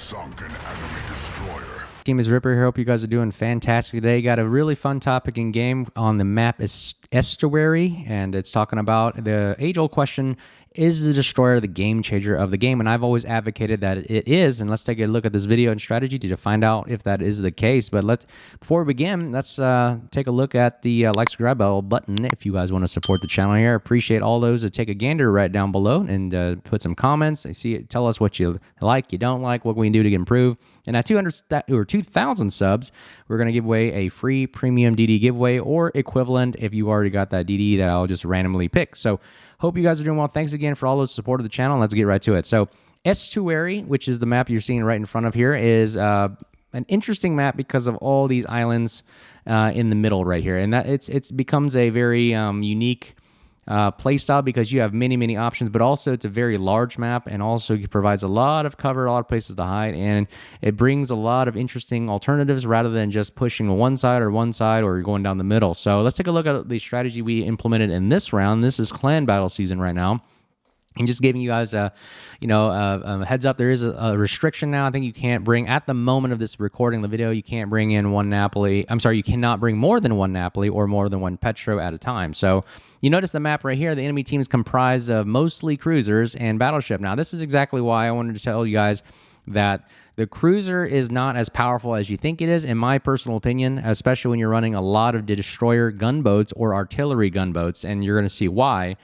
sunk an enemy destroyer. Team is Ripper here. Hope you guys are doing fantastic today. Got a really fun topic in game on the map is estuary, and it's talking about the age-old question: is the destroyer the game changer of the game? And I've always advocated that it is. And let's take a look at this video and strategy to find out if that is the case. But before we begin, let's take a look at the like, subscribe button if you guys want to support the channel here. Appreciate all those that take a gander right down below and put some comments. Tell us what you like, you don't like, what we can do to improve. And at 2,000 subs, we're going to give away a free premium DD giveaway or equivalent if you already got that DD that I'll just randomly pick. So hope you guys are doing well. Thanks again for all those support of the channel. Let's get right to it. So estuary, which is the map you're seeing right in front of here, is an interesting map because of all these islands in the middle right here. And that it becomes a very unique play style because you have many options, but also it's a very large map and also it provides a lot of cover, a lot of places to hide, and it brings a lot of interesting alternatives rather than just pushing one side or going down the middle. So let's take a look at the strategy we implemented in this round. This is clan battle season right now. And just giving you guys a heads up, there is a restriction now. I think you can't bring, at the moment of this recording the video, you can't bring in one Napoli. I'm sorry, you cannot bring more than one Napoli or more than one Petro at a time. So you notice the map right here, the enemy team is comprised of mostly cruisers and battleship. Now, this is exactly why I wanted to tell you guys that the cruiser is not as powerful as you think it is, in my personal opinion, especially when you're running a lot of destroyer gunboats or artillery gunboats, and you're going to see why.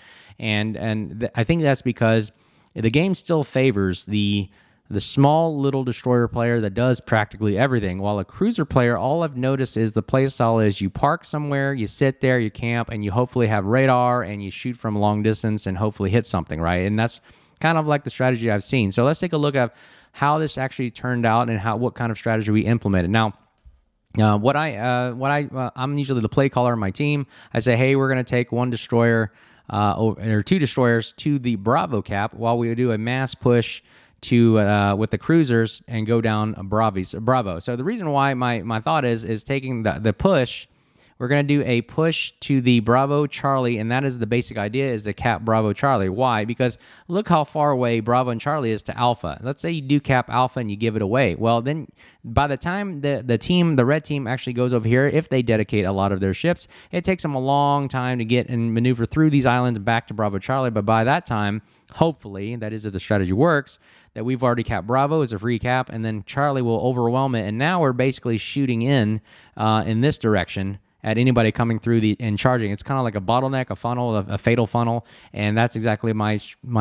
And I think that's because the game still favors the small little destroyer player that does practically everything, while a cruiser player, all I've noticed is the playstyle is you park somewhere, you sit there, you camp, and you hopefully have radar, and you shoot from a long distance and hopefully hit something, right? And that's kind of like the strategy I've seen. So let's take a look at how this actually turned out and what kind of strategy we implemented. Now, I'm usually the play caller on my team. I say, hey, we're going to take one destroyer or two destroyers to the Bravo cap while we do a mass push to with the cruisers and go down Bravo. So the reason why my thought is taking the push. We're going to do a push to the Bravo Charlie, and that is the basic idea, is to cap Bravo Charlie. Why? Because look how far away Bravo and Charlie is to Alpha. Let's say you do cap Alpha and you give it away. Well, then by the time the red team actually goes over here, if they dedicate a lot of their ships, it takes them a long time to get and maneuver through these islands back to Bravo Charlie. But by that time, hopefully, that is if the strategy works, that we've already capped Bravo as a free cap, and then Charlie will overwhelm it. And now we're basically shooting in this direction at anybody coming through and charging. It's kind of like a bottleneck, a funnel, a fatal funnel, and that's exactly my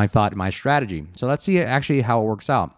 thought, my strategy. So let's see actually how it works out.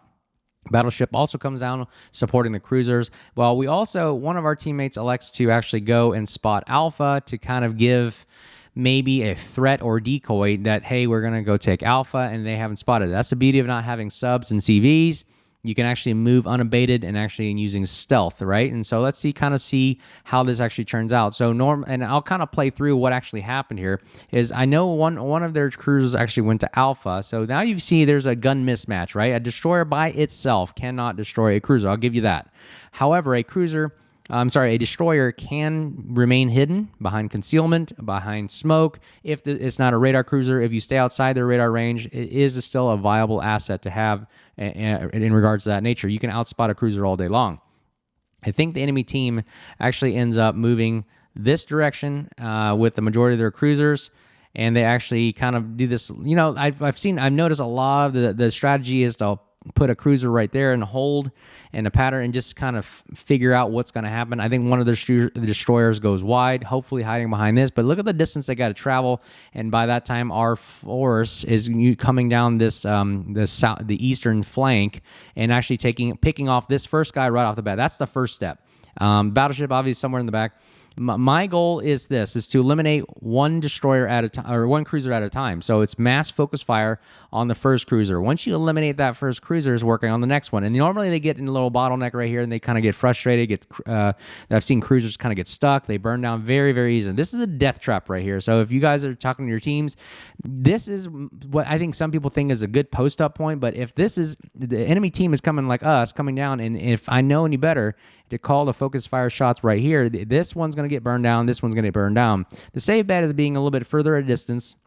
Battleship also comes down supporting the cruisers. Well, one of our teammates elects to actually go and spot Alpha to kind of give maybe a threat or decoy that, hey, we're going to go take Alpha, and they haven't spotted it. That's the beauty of not having subs and CVs. You can actually move unabated and actually using stealth, right? And so let's see how this actually turns out. So and I'll kind of play through what actually happened here. Is I know one of their cruisers actually went to Alpha. So now you see there's a gun mismatch, right? A destroyer by itself cannot destroy a cruiser. I'll give you that. However, a destroyer can remain hidden behind concealment, behind smoke. If it's not a radar cruiser, if you stay outside their radar range, it is still a viable asset to have in regards to that nature. You can outspot a cruiser all day long. I think the enemy team actually ends up moving this direction with the majority of their cruisers, and they actually kind of do this. I've noticed a lot of the strategy is to put a cruiser right there and hold in a pattern and just kind of figure out what's going to happen. I think one of the destroyers goes wide, hopefully hiding behind this. But look at the distance they got to travel, and by that time, our force is coming down the eastern flank and actually picking off this first guy right off the bat. That's the first step. Battleship obviously somewhere in the back. My goal is to eliminate one destroyer at a time, or one cruiser at a time. So it's mass focus fire on the first cruiser. Once you eliminate that first cruiser, is working on the next one. And normally they get in a little bottleneck right here, and they kind of get frustrated. I've seen cruisers kind of get stuck. They burn down very, very easily. This is a death trap right here. So if you guys are talking to your teams, this is what I think some people think is a good post-up point. But if this is the enemy team is coming like us, coming down, and if I know any better to call the focus fire shots right here, this one's going to get burned down. This one's going to get burned down. The safe bet is being a little bit further at a distance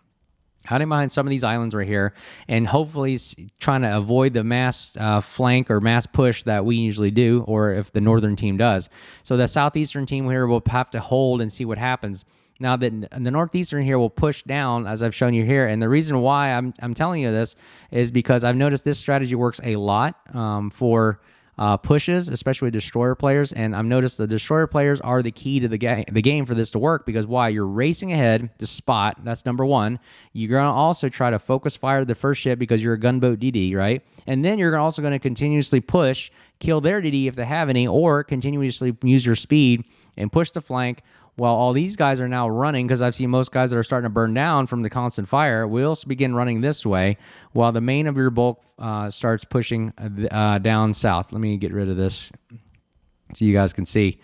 hiding behind some of these islands right here, and hopefully trying to avoid the mass flank or mass push that we usually do, or if the northern team does. So the southeastern team here will have to hold and see what happens. Now, the northeastern here will push down, as I've shown you here, and the reason why I'm telling you this is because I've noticed this strategy works a lot for pushes, especially with destroyer players, and I've noticed the destroyer players are the key to the game for this to work, because why? You're racing ahead to spot. That's number one. You're going to also try to focus fire the first ship because you're a gunboat DD, right? And then you're also going to continuously push, kill their DD if they have any, or continuously use your speed and push the flank while all these guys are now running, because I've seen most guys that are starting to burn down from the constant fire will begin running this way while the main of your bulk starts pushing down south. Let me get rid of this so you guys can see.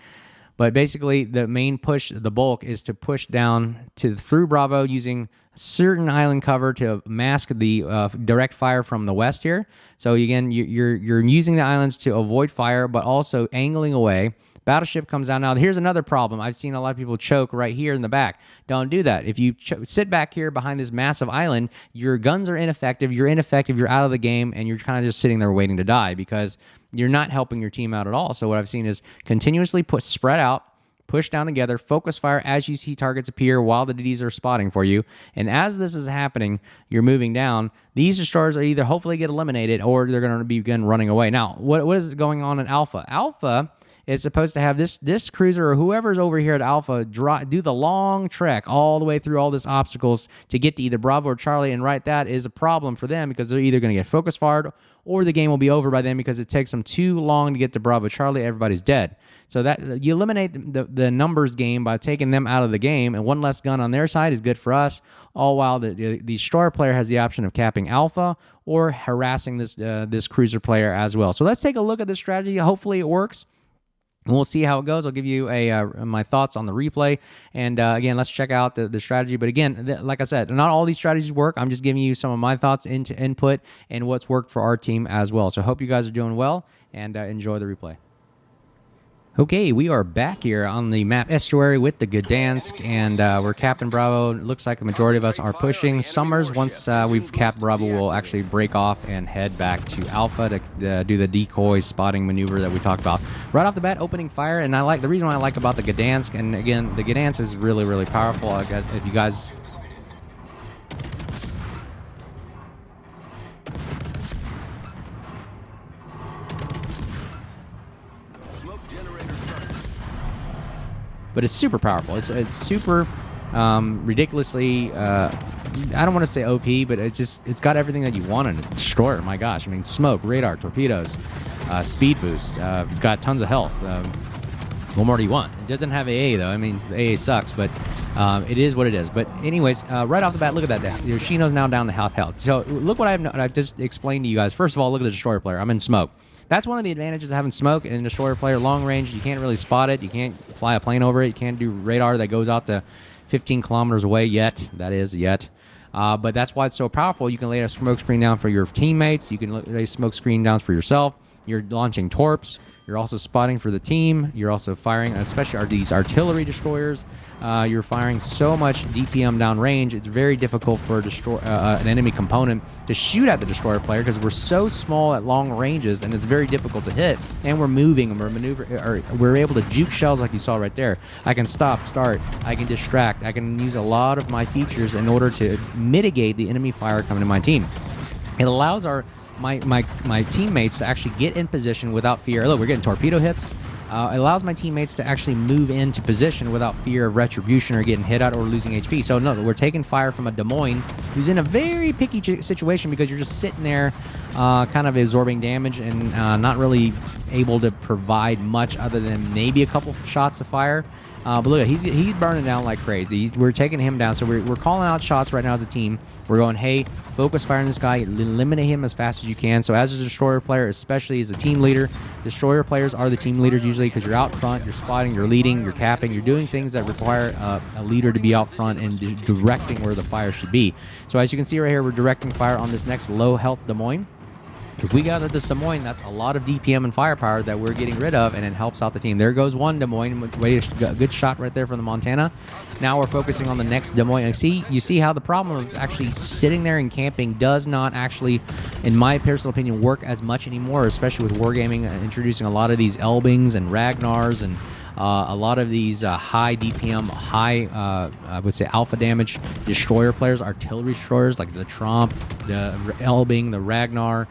But basically, the main push, the bulk, is to push down through Bravo using certain island cover to mask the direct fire from the west here. So again, you're using the islands to avoid fire, but also angling away. Battleship comes down. Now, here's another problem. I've seen a lot of people choke right here in the back. Don't do that. If you sit back here behind this massive island, your guns are ineffective. You're ineffective. You're out of the game, and you're kind of just sitting there waiting to die because you're not helping your team out at all. So what I've seen is continuously spread out, push down together, focus fire as you see targets appear while the DDs are spotting for you. And as this is happening, you're moving down. These destroyers are either hopefully get eliminated or they're going to begin running away. Now, what is going on in Alpha? Alpha is supposed to have this cruiser or whoever's over here at Alpha do the long trek all the way through all these obstacles to get to either Bravo or Charlie, and that is a problem for them because they're either going to get focus fired or the game will be over by then because it takes them too long to get to Bravo Charlie. Everybody's dead. So that you eliminate the numbers game by taking them out of the game, and one less gun on their side is good for us, all while the destroyer player has the option of capping Alpha or harassing this cruiser player as well. So let's take a look at this strategy. Hopefully it works. And we'll see how it goes. I'll give you my thoughts on the replay. And again, let's check out the strategy. But again, like I said, not all these strategies work. I'm just giving you some of my thoughts into input and what's worked for our team as well. So I hope you guys are doing well and enjoy the replay. Okay, we are back here on the map Estuary with the Gdansk, and we're capping Bravo. It looks like the majority of us are pushing. Summers, once we've capped Bravo, will actually break off and head back to Alpha to do the decoy spotting maneuver that we talked about. Right off the bat, opening fire, and the reason why I like about the Gdansk, and again, the Gdansk is really, really powerful. If you guys... But it's super powerful. It's super ridiculously, I don't want to say OP, but it's got everything that you want in a destroyer. My gosh, I mean, smoke, radar, torpedoes, speed boost. It's got tons of health. What more do you want? It doesn't have AA, though. I mean, the AA sucks, but it is what it is. But anyways, right off the bat, look at that. Yoshino's now down to half health. So look what I've just explained to you guys. First of all, look at the destroyer player. I'm in smoke. That's one of the advantages of having smoke in a destroyer player. Long range, you can't really spot it. You can't fly a plane over it. You can't do radar that goes out to 15 kilometers away yet. That is, yet. But that's why it's so powerful. You can lay a smoke screen down for your teammates. You can lay a smoke screen down for yourself. You're launching torps. You're also spotting for the team. You're also firing, especially these artillery destroyers. You're firing so much DPM downrange. It's very difficult for an enemy component to shoot at the destroyer player because we're so small at long ranges, and it's very difficult to hit. And we're moving, and we're maneuvering, or we're able to juke shells like you saw right there. I can stop, start. I can distract. I can use a lot of my features in order to mitigate the enemy fire coming to my team. It allows my teammates to actually get in position without fear. Look, we're getting torpedo hits. It allows my teammates to actually move into position without fear of retribution or getting hit out or losing HP. So no, we're taking fire from a Des Moines who's in a very picky situation because you're just sitting there kind of absorbing damage and not really able to provide much other than maybe a couple shots of fire. But look, he's burning down like crazy. We're taking him down, so we're calling out shots right now as a team. We're going, hey, focus fire on this guy, eliminate him as fast as you can. So as a destroyer player, especially as a team leader, destroyer players are the team leaders usually because you're out front, you're spotting, you're leading, you're capping, you're doing things that require a leader to be out front and directing where the fire should be. So as you can see right here, we're directing fire on this next low health Des Moines. If we got this Des Moines, that's a lot of DPM and firepower that we're getting rid of, and it helps out the team. There goes one Des Moines. A good shot right there from the Montana. Now we're focusing on the next Des Moines. You see how the problem of actually sitting there and camping does not actually, in my personal opinion, work as much anymore, especially with wargaming, introducing a lot of these Elbings and Ragnars and a lot of these high DPM, I would say alpha damage destroyer players, artillery destroyers like the Tromp, the Elbing, the Ragnar,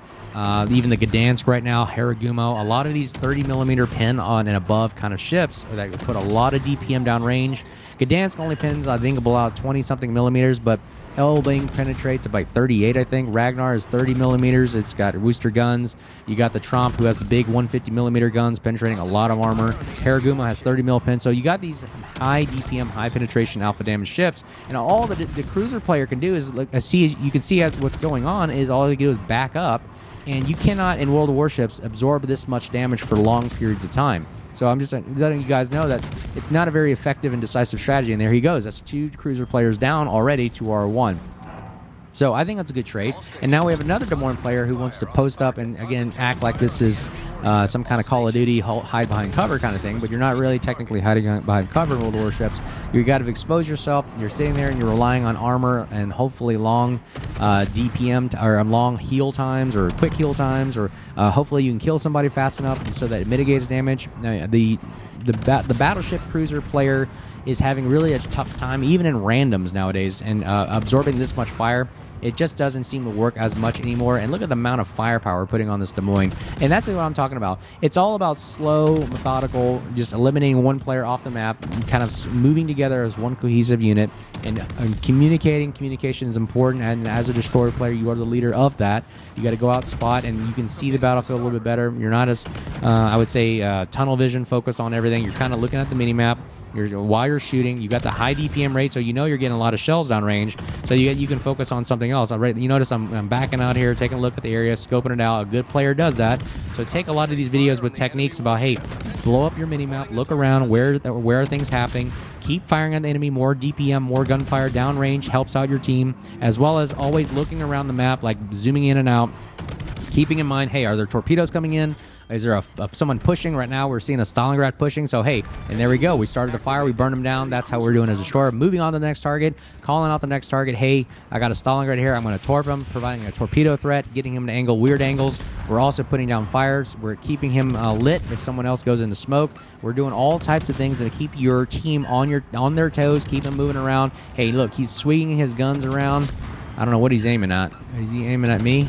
even the Gdansk right now, Haragumo. A lot of these 30mm pin on and above kind of ships that put a lot of DPM down range. Gdansk only pins, I think, about 20-something millimeters, but Elbing penetrates about 38, I think. Ragnar is 30mm. It's got Worcester guns. You got the Tromp, who has the big 150mm guns, penetrating a lot of armor. Haragumo has 30mm pin. So you got these high DPM, high penetration alpha damage ships, and all the cruiser player can do is you can see as what's going on is all they do is back up, and you cannot in World of Warships absorb this much damage for long periods of time. So I'm just letting you guys know that it's not a very effective and decisive strategy. And there he goes. That's 2 cruiser players down already to our 1. So I think that's a good trade. And now we have another Des Moines player who wants to post up and, again, act like this is some kind of Call of Duty hide behind cover kind of thing. But you're not really technically hiding behind cover in World of Warships. You got to expose yourself. You're sitting there and you're relying on armor and hopefully long DPM or long heal times or quick heal times, or hopefully you can kill somebody fast enough so that it mitigates damage. The battleship cruiser player is having really a tough time, even in randoms nowadays, and absorbing this much fire. It just doesn't seem to work as much anymore. And look at the amount of firepower we're putting on this Des Moines. And that's what I'm talking about. It's all about slow, methodical, just eliminating one player off the map, and kind of moving together as one cohesive unit, and communicating. Communication is important, and as a destroyer player, you are the leader of that. You got to go out, spot, and you can see the battlefield a little bit better. You're not as, I would say, tunnel vision focused on everything. You're kind of looking at the mini-map. While you're shooting, you got the high DPM rate, so you know you're getting a lot of shells downrange, so you can focus on something else. You notice I'm backing out here, taking a look at the area, scoping it out. A good player does that. So take a lot of these videos with techniques about, hey, blow up your minimap, look around, where are things happening, keep firing at the enemy, more DPM, more gunfire downrange helps out your team, as well as always looking around the map, like zooming in and out, keeping in mind, hey, are there torpedoes coming in? Is there someone pushing? Right now we're seeing a Stalingrad pushing, so hey, and there we go. We started a fire, we burned them down. That's how we're doing as a destroyer. Moving on to the next target, calling out the next target. Hey, I got a Stalingrad here. I'm going to torp him, providing a torpedo threat, getting him to angle weird angles. We're also putting down fires. We're keeping him lit if someone else goes into smoke. We're doing all types of things to keep your team on their toes, keep them moving around. Hey, look, he's swinging his guns around. I don't know what he's aiming at. Is he aiming at me?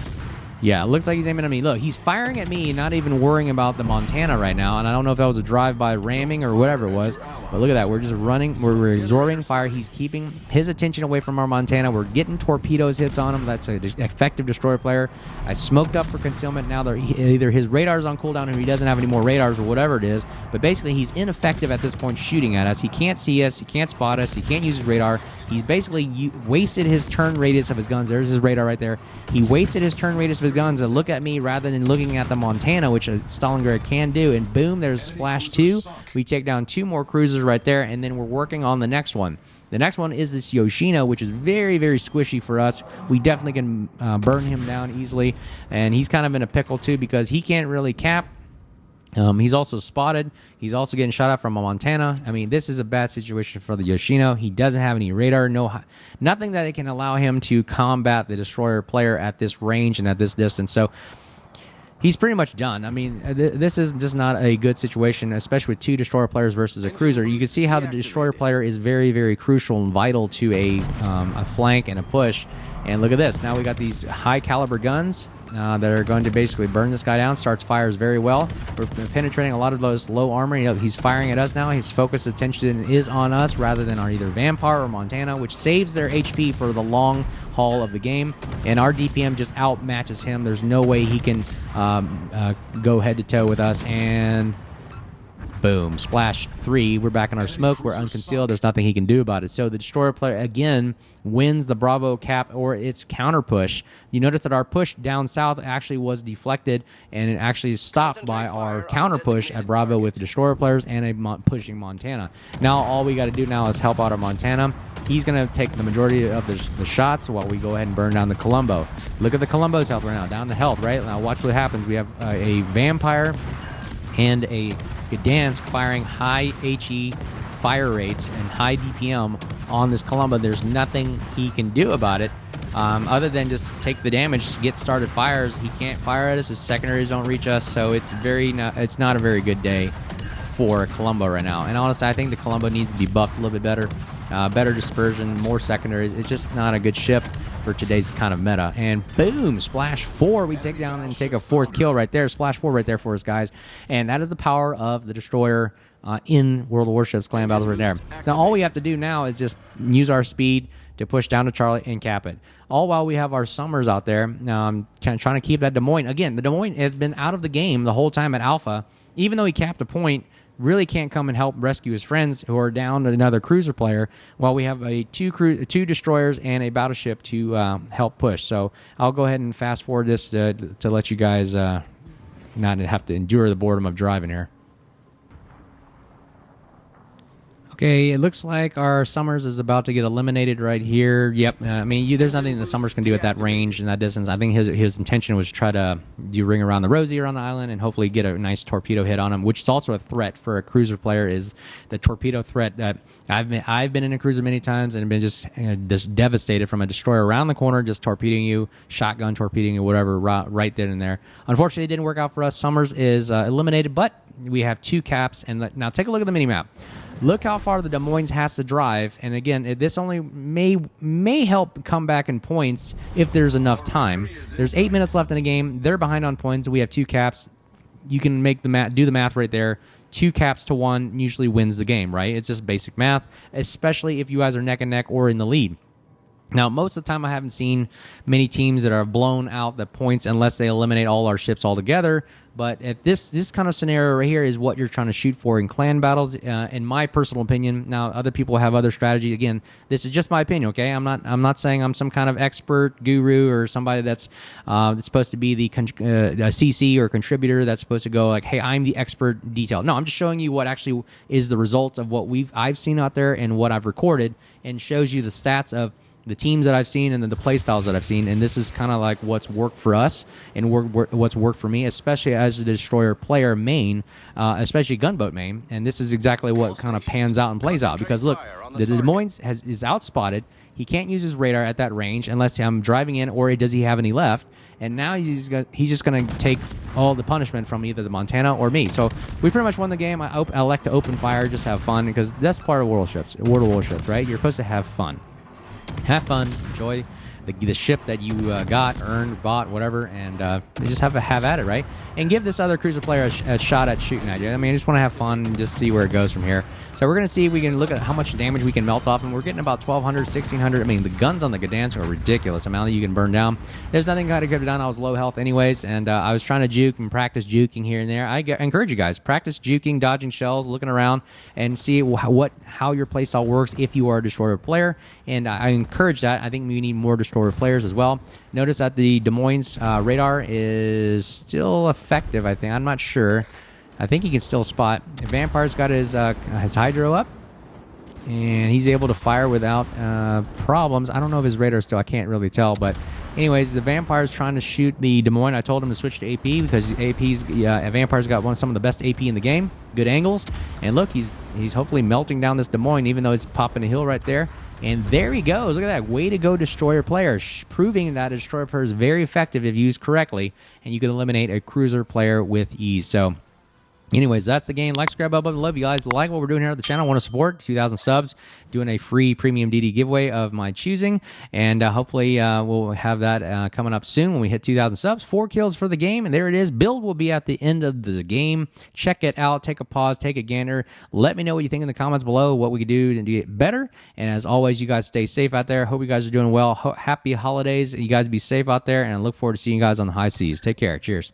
Yeah, it looks like he's aiming at me. Look, he's firing at me, not even worrying about the Montana right now. And I don't know if that was a drive-by ramming or whatever it was. But look at that. We're just running. We're absorbing fire. He's keeping his attention away from our Montana. We're getting torpedoes hits on him. That's an effective destroyer player. I smoked up for concealment. Now either his radar's on cooldown or he doesn't have any more radars or whatever it is. But basically, he's ineffective at this point shooting at us. He can't see us. He can't spot us. He can't use his radar. He's basically wasted his turn radius of his guns. There's his radar right there. He wasted his turn radius of his guns and look at me rather than looking at the Montana, which a Stalingrad can do. And boom, there's splash 2. We take down 2 more cruisers right there, and then we're working on the next one. The next one is this Yoshino, which is very, very squishy for us. We definitely can burn him down easily, and he's kind of in a pickle too because he can't really cap. He's also spotted. He's also getting shot at from a Montana. I mean, this is a bad situation for the Yoshino. He doesn't have any radar, nothing that it can allow him to combat the destroyer player at this range and at this distance. So he's pretty much done. I mean, this is just not a good situation, especially with 2 destroyer players versus a cruiser. You can see how the destroyer player is very, very crucial and vital to a flank and a push. And look at this. Now we got these high caliber guns that are going to basically burn this guy down. Starts fires very well. We're penetrating a lot of those low armor. You know, he's firing at us now. His focus attention is on us rather than on either Vampire or Montana, which saves their HP for the long haul of the game. And our DPM just outmatches him. There's no way he can go head to toe with us. And Boom. Splash 3. We're back in our smoke. We're unconcealed. There's nothing he can do about it. So the destroyer player, again, wins the Bravo cap or its counter push. You notice that our push down south actually was deflected, and it actually stopped by our counter push at Bravo with the destroyer players and a pushing Montana. Now all we got to do now is help out our Montana. He's going to take the majority of the shots while we go ahead and burn down the Columbo. Look at the Columbo's health right now. Down to health, right? Now watch what happens. We have a Vampire and a Gdansk firing high HE fire rates and high DPM on this Columbo. There's nothing he can do about it other than just take the damage, get started fires. He can't fire at us. His secondaries don't reach us, so it's not a very good day for Columbo right now. And honestly, I think the Columbo needs to be buffed a little bit better. Better dispersion, more secondaries. It's just not a good ship for today's kind of meta. And boom, splash 4. We take down and take a 4th kill right there. Splash 4 right there for us, guys. And that is the power of the destroyer in World of Warships clan battles right there. Now, all we have to do now is just use our speed to push down to Charlie and cap it. All while we have our Summers out there kind of trying to keep that Des Moines. Again, the Des Moines has been out of the game the whole time at Alpha. Even though he capped a point, really can't come and help rescue his friends who are down to another cruiser player, while we have two destroyers and a battleship to help push. So I'll go ahead and fast forward this to let you guys not have to endure the boredom of driving here. Okay, it looks like our Summers is about to get eliminated right here. Yep, I mean, there's nothing the Summers can do at that range and that distance. I think his intention was to try to do ring around the Rosie around the island and hopefully get a nice torpedo hit on him, which is also a threat for a cruiser player, is the torpedo threat that I've been in a cruiser many times and been just devastated from a destroyer around the corner, just torpedoing you, shotgun torpedoing you, whatever, right then and there. Unfortunately, it didn't work out for us. Summers is eliminated, but we have 2 caps. And now take a look at the mini-map. Look how far the Des Moines has to drive, and again, this only may help come back in points if there's enough time. There's 8 minutes left in the game. They're behind on points. We have 2 caps. You can make the math, do the math right there. 2 caps to 1 usually wins the game, right? It's just basic math, especially if you guys are neck and neck or in the lead. Now, most of the time, I haven't seen many teams that are blown out the points unless they eliminate all our ships altogether. But at this kind of scenario right here is what you're trying to shoot for in clan battles, in my personal opinion. Now, other people have other strategies. Again, this is just my opinion. Okay, I'm not saying I'm some kind of expert guru or somebody that's supposed to be the CC or contributor that's supposed to go like, hey, I'm the expert detail. No, I'm just showing you what actually is the result of what I've seen out there and what I've recorded, and shows you the stats of the teams that I've seen and then the play styles that I've seen. And this is kind of like what's worked for us and what's worked for me, especially as a destroyer player main, especially gunboat main. And this is exactly what kind of pans out and plays out, because look, the Des Moines is outspotted. He can't use his radar at that range unless I'm driving in, or does he have any left? And now he's just going to take all the punishment from either the Montana or me. So we pretty much won the game. I like to open fire, just have fun, because that's part of World of Warships, right? You're supposed to have fun. Have fun, enjoy the ship that you got, earned, bought, whatever, and just have at it, right? And give this other cruiser player a shot at shooting at you. I mean, I just want to have fun and just see where it goes from here. So we're going to see if we can look at how much damage we can melt off, and we're getting about 1,200, 1,600. I mean, the guns on the Gdansk are ridiculous amount that you can burn down. There's nothing I could have done. I was low health anyways, and I was trying to juke and practice juking here and there. I encourage you guys, practice juking, dodging shells, looking around, and see how your playstyle works if you are a destroyer player. And I encourage that. I think we need more destroyer players as well. Notice that the Des Moines radar is still effective, I think. I'm not sure. I think he can still spot. Vampire's got his hydro up, and he's able to fire without problems. I don't know if his radar still, I can't really tell. But anyways, the Vampire's trying to shoot the Des Moines. I told him to switch to AP because Vampire's got some of the best AP in the game. Good angles. And look, he's hopefully melting down this Des Moines, even though he's popping a hill right there. And there he goes. Look at that. Way to go, destroyer player. Proving that a destroyer player is very effective if used correctly, and you can eliminate a cruiser player with ease. So anyways, that's the game. Like, subscribe, button. Love you guys. Like what we're doing here at the channel. Want to support 2,000 subs. Doing a free premium DD giveaway of my choosing. And hopefully we'll have that coming up soon when we hit 2,000 subs. 4 kills for the game. And there it is. Build will be at the end of the game. Check it out. Take a pause. Take a gander. Let me know what you think in the comments below. What we could do to get better. And as always, you guys stay safe out there. Hope you guys are doing well. Happy holidays. You guys be safe out there. And I look forward to seeing you guys on the high seas. Take care. Cheers.